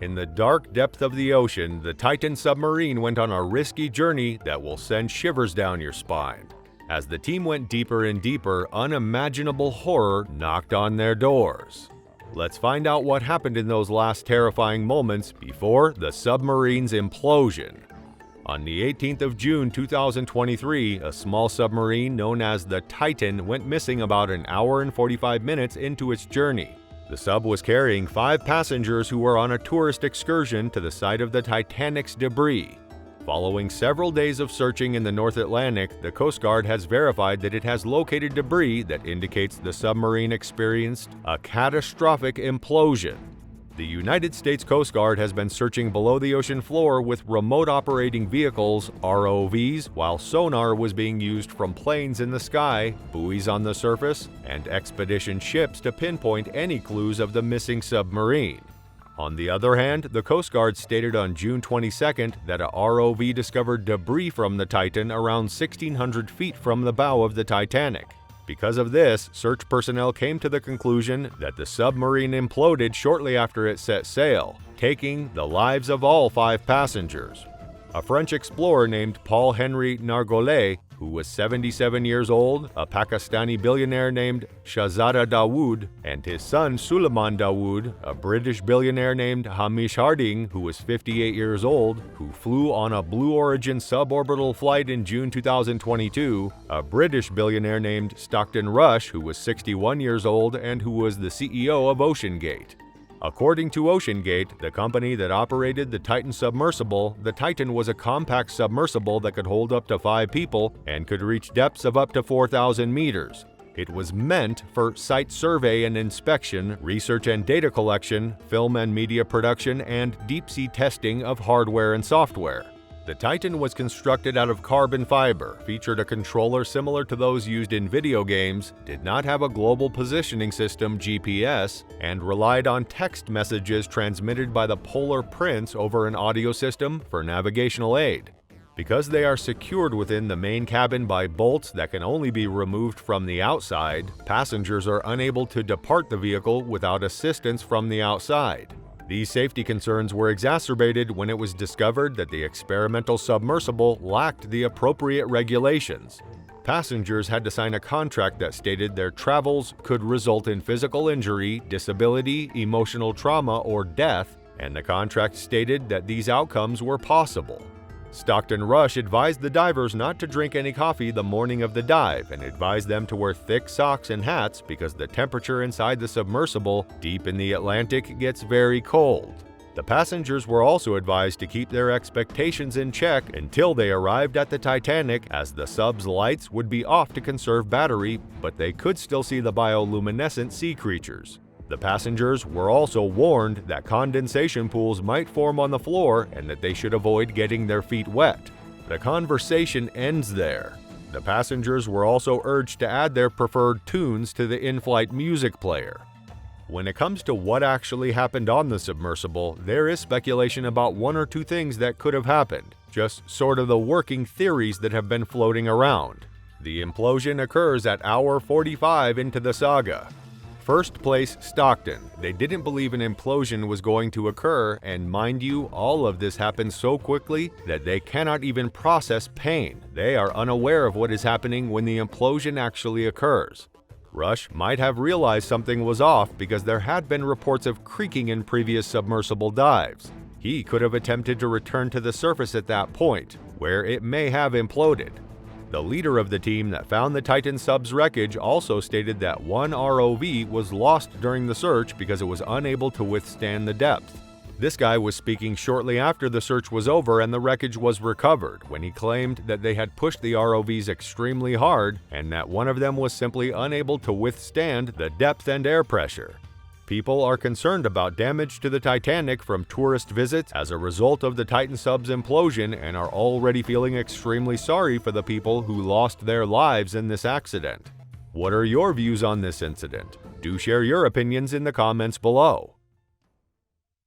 In the dark depth of the ocean, the Titan submarine went on a risky journey that will send shivers down your spine. As the team went deeper and deeper, unimaginable horror knocked on their doors. Let's find out what happened in those last terrifying moments before the submarine's implosion. On the 18th of June 2023, a small submarine known as the Titan went missing about an hour and 45 minutes into its journey. The sub was carrying 5 passengers who were on a tourist excursion to the site of the Titanic's debris. Following several days of searching in the North Atlantic, the Coast Guard has verified that it has located debris that indicates the submarine experienced a catastrophic implosion. The United States Coast Guard has been searching below the ocean floor with remote operating vehicles, ROVs, while sonar was being used from planes in the sky, buoys on the surface, and expedition ships to pinpoint any clues of the missing submarine. On the other hand, the Coast Guard stated on June 22nd that a ROV discovered debris from the Titan around 1,600 feet from the bow of the Titanic. Because of this, search personnel came to the conclusion that the submarine imploded shortly after it set sail, taking the lives of all 5 passengers. A French explorer named Paul-Henri Nargeolet, who was 77 years old, a Pakistani billionaire named Shahzada Dawood, and his son Suleiman Dawood, a British billionaire named Hamish Harding, who was 58 years old, who flew on a Blue Origin suborbital flight in June 2022, a British billionaire named Stockton Rush, who was 61 years old and who was the CEO of OceanGate. According to OceanGate, the company that operated the Titan submersible, the Titan was a compact submersible that could hold up to 5 people and could reach depths of up to 4,000 meters. It was meant for site survey and inspection, research and data collection, film and media production, and deep-sea testing of hardware and software. The Titan was constructed out of carbon fiber, featured a controller similar to those used in video games, did not have a global positioning system (GPS), and relied on text messages transmitted by the polar prints over an audio system for navigational aid. Because they are secured within the main cabin by bolts that can only be removed from the outside, passengers are unable to depart the vehicle without assistance from the outside. These safety concerns were exacerbated when it was discovered that the experimental submersible lacked the appropriate regulations. Passengers had to sign a contract that stated their travels could result in physical injury, disability, emotional trauma, or death, and the contract stated that these outcomes were possible. Stockton Rush advised the divers not to drink any coffee the morning of the dive and advised them to wear thick socks and hats because the temperature inside the submersible deep in the Atlantic gets very cold. The passengers were also advised to keep their expectations in check until they arrived at the Titanic, as the sub's lights would be off to conserve battery, but they could still see the bioluminescent sea creatures. The passengers were also warned that condensation pools might form on the floor and that they should avoid getting their feet wet. The conversation ends there. The passengers were also urged to add their preferred tunes to the in-flight music player. When it comes to what actually happened on the submersible, there is speculation about 1 or 2 things that could have happened, just sort of the working theories that have been floating around. The implosion occurs at hour 45 into the saga. First place, Stockton. They didn't believe an implosion was going to occur, and mind you, all of this happened so quickly that they cannot even process pain. They are unaware of what is happening when the implosion actually occurs. Rush might have realized something was off because there had been reports of creaking in previous submersible dives. He could have attempted to return to the surface at that point, where it may have imploded. The leader of the team that found the Titan sub's wreckage also stated that one ROV was lost during the search because it was unable to withstand the depth. This guy was speaking shortly after the search was over and the wreckage was recovered, when he claimed that they had pushed the ROVs extremely hard and that one of them was simply unable to withstand the depth and air pressure. People are concerned about damage to the Titanic from tourist visits as a result of the Titan sub's implosion and are already feeling extremely sorry for the people who lost their lives in this accident. What are your views on this incident? Do share your opinions in the comments below.